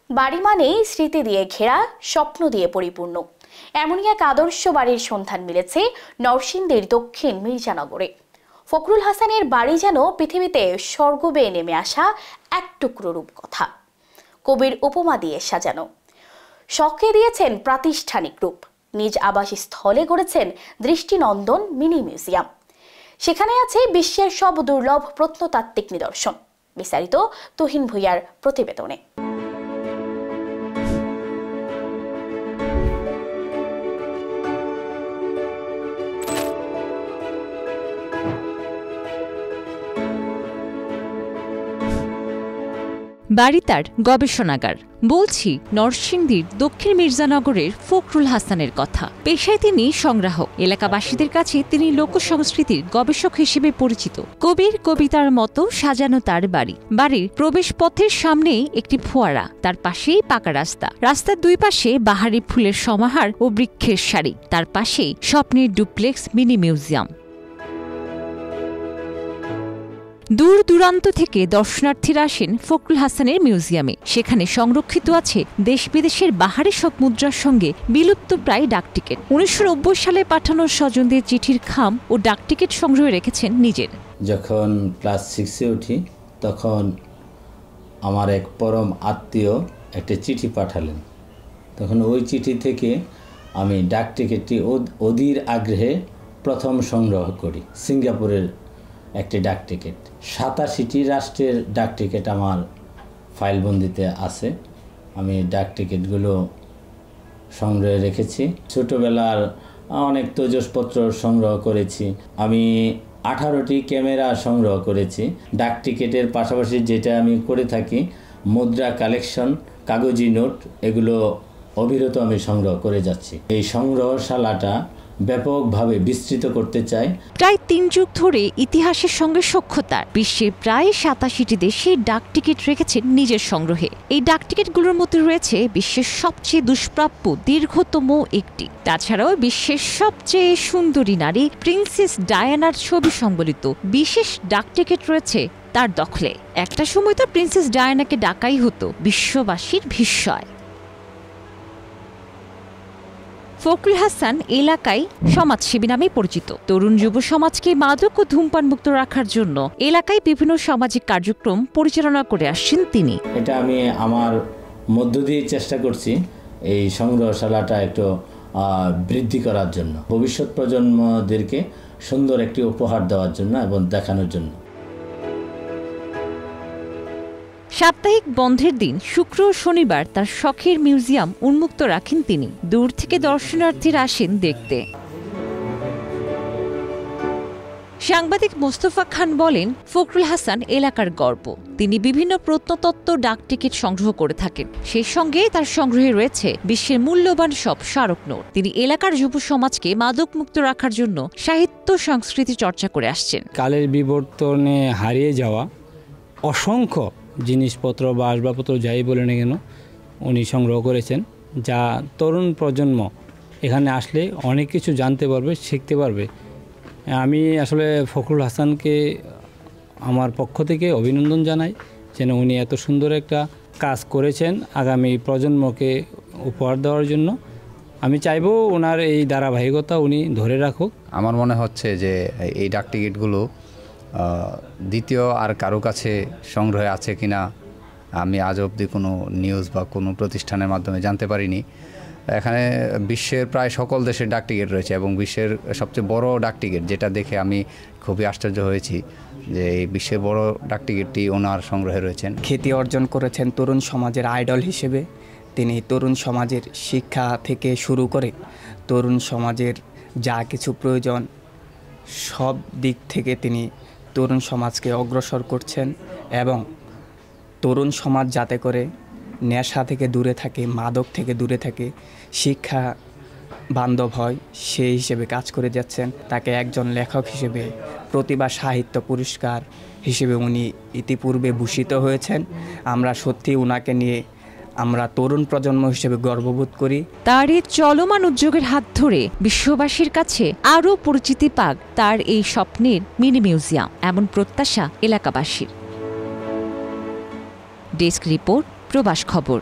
বাড়ি মানেই স্মৃতি দিয়ে ঘেরা, স্বপ্ন দিয়ে পরিপূর্ণ। এমনই এক আদর্শ বাড়ির সন্ধান মিলেছে নরসিংদীর দক্ষিণ মির্জানগরে। ফখরুল হাসানের বাড়ি যেন পৃথিবীতে স্বর্গ বেয়ে নেমে আসা এক টুকরো রূপকথা, কবির উপমা দিয়ে সাজানো। শখে দিয়েছেন প্রাতিষ্ঠানিক রূপ, নিজ আবাসস্থলে গড়েছেন দৃষ্টিনন্দন মিনি মিউজিয়াম। সেখানে আছে বিশ্বের সব দুর্লভ প্রত্নতাত্ত্বিক নিদর্শন। বিস্তারিত তুহিন ভুঁইয়ার প্রতিবেদনে। বাড়ি তার গবেষণাগার। বলছি নরসিংদীর দক্ষিণ মির্জানগরের ফখরুল হাসানের কথা। পেশায় তিনি সংগ্রাহক। এলাকাবাসীদের কাছে তিনি লোকসংস্কৃতির গবেষক হিসেবে পরিচিত। কবির কবিতার মতো সাজানো তার বাড়ি। বাড়ির প্রবেশ পথের সামনেই একটি ফোয়ারা, তার পাশেই পাকা রাস্তা। রাস্তার দুই পাশে বাহারি ফুলের সমাহার ও বৃক্ষের সারি, তার পাশেই স্বপ্নের ডুপ্লেক্স মিনি মিউজিয়াম। দূর দূরান্ত থেকে দর্শনার্থীরা আসেন ফখরুল হাসানের মিউজিয়ামে। সেখানে সংরক্ষিত আছে দেশ বিদেশের বাহারি সব মুদ্রার সঙ্গে বিলুপ্ত প্রায় ডাকটিকিট। 1990 সালে পাঠানো স্বজনদের চিঠির খাম ও ডাকটিকিট সংগ্রহে রেখেছেন নিজের। যখন ক্লাস 6-এ উঠি তখন আমার এক পরম আত্মীয় একটা চিঠি পাঠালেন। তখন ওই চিঠি থেকে আমি ডাকটিকিটটি অধীর আগ্রহে প্রথম সংগ্রহ করি। সিঙ্গাপুরের একটি ডাকটিকিট, 87টি রাষ্ট্রের ডাকটিকিট আমার ফাইলবন্দিতে আছে। আমি ডাকটিকিটগুলো সংগ্রহে রেখেছি। ছোটোবেলার অনেক তৈজসপত্র সংগ্রহ করেছি। আমি 18টি ক্যামেরা সংগ্রহ করেছি। ডাকটিকিটের পাশাপাশি যেটা আমি করে থাকি, মুদ্রা কালেকশন, কাগজি নোট, এগুলো অবিরত আমি সংগ্রহ করে যাচ্ছি। এই সংগ্রহশালাটা ব্যাপকভাবে বিস্তৃত করতে চাই। প্রায় 3 যুগ ধরে ইতিহাসের সঙ্গে সখ্যতার বিশ্বের প্রায় 87টি দেশে ডাকটিকিট রেখেছেন নিজের সংগ্রহে। এই ডাকটিকিটগুলোর মধ্যে রয়েছে বিশ্বের সবচেয়ে দুষ্প্রাপ্য দীর্ঘতম একটি। তাছাড়াও বিশ্বের সবচেয়ে সুন্দরী নারী প্রিন্সেস ডায়ানার ছবি সংবলিত বিশেষ ডাকটিকিট রয়েছে তার দখলে। একটা সময় তো প্রিন্সেস ডায়ানাকে ডাকাই হতো বিশ্ববাসীর বিস্ময়। ফখরুল হাসান এলাকায় সমাজসেবী নামে পরিচিত। তরুণ যুব সমাজকে মাদক ও ধূমপান মুক্ত রাখার জন্য এলাকায় বিভিন্ন সামাজিক কার্যক্রম পরিচালনা করে আসছেন তিনি। এটা আমি আমার মধ্য দিয়ে চেষ্টা করছি এই সংগ্রহশালাটা একটু বৃদ্ধি করার জন্য, ভবিষ্যৎ প্রজন্মদেরকে সুন্দর একটি উপহার দেওয়ার জন্য এবং দেখানোর জন্য। সাপ্তাহিক বন্ধের দিন শুক্র ও শনিবার তার শখের মিউজিয়াম উন্মুক্ত রাখেন তিনি। দূর থেকে দর্শনার্থীরা আসেন দেখতে। সাংবাদিক মোস্তফা খান বলেন, ফখরুল হাসান এলাকার গর্ব। তিনি বিভিন্ন প্রত্নতত্ত্ব ডাকটিকিট সংগ্রহ করে থাকেন। সেই সঙ্গে তার সংগ্রহে রয়েছে বিশ্বের মূল্যবান সব স্মারক নোট। তিনি এলাকার যুব সমাজকে মাদক মুক্ত রাখার জন্য সাহিত্য সংস্কৃতি চর্চা করে আসছেন। কালের বিবর্তনে হারিয়ে যাওয়া অসংখ্য জিনিসপত্র বা আসবাবপত্র যাই বলে না কেন উনি সংগ্রহ করেছেন, যা তরুণ প্রজন্ম এখানে আসলে অনেক কিছু জানতে পারবে, শিখতে পারবে। আমি আসলে ফখরুল হাসানকে আমার পক্ষ থেকে অভিনন্দন জানাই, যেন উনি এত সুন্দর একটা কাজ করেছেন আগামী প্রজন্মকে উপহার দেওয়ার জন্য। আমি চাইবো ওনার এই ধারাবাহিকতা উনি ধরে রাখুক। আমার মনে হচ্ছে যে এই ডাকটিকিটগুলো দ্বিতীয় আর কারো কাছে সংগ্রহে আছে কিনা আমি আজ অবধি কোনো নিউজ বা কোনো প্রতিষ্ঠানের মাধ্যমে জানতে পারিনি। এখানে বিশ্বের প্রায় সকল দেশের ডাকটিকিট রয়েছে এবং বিশ্বের সবচেয়ে বড় ডাকটিকিট, যেটা দেখে আমি খুবই আশ্চর্য হয়েছি যে এই বিশ্বের বড় ডাকটিকিটটি ওনার সংগ্রহে রয়েছেন। খ্যাতি অর্জন করেছেন তরুণ সমাজের আইডল হিসেবে। তিনি তরুণ সমাজের শিক্ষা থেকে শুরু করে তরুণ সমাজের যা কিছু প্রয়োজন সব দিক থেকে তিনি তরুণ সমাজকে অগ্রসর করছেন এবং তরুণ সমাজ যাতে করে নেশা থেকে দূরে থাকে, মাদক থেকে দূরে থাকে, শিক্ষা বান্ধব হয় সেই হিসেবে কাজ করে যাচ্ছেন। তাকে একজন লেখক হিসেবে প্রতিভা সাহিত্য পুরস্কার হিসেবে উনি ইতিপূর্বে ভূষিত হয়েছেন। আমরা সত্যি ওনাকে নিয়ে আমরা তরুণ প্রজন্ম হিসেবে গর্ববোধ করি। তার এই চলমান উদ্যোগের হাত ধরে বিশ্ববাসীর কাছে আরও পরিচিতি পাক তার এই স্বপ্নের মিনি মিউজিয়াম, এমন প্রত্যাশা এলাকাবাসীর। ডেস্ক রিপোর্ট, প্রবাস খবর।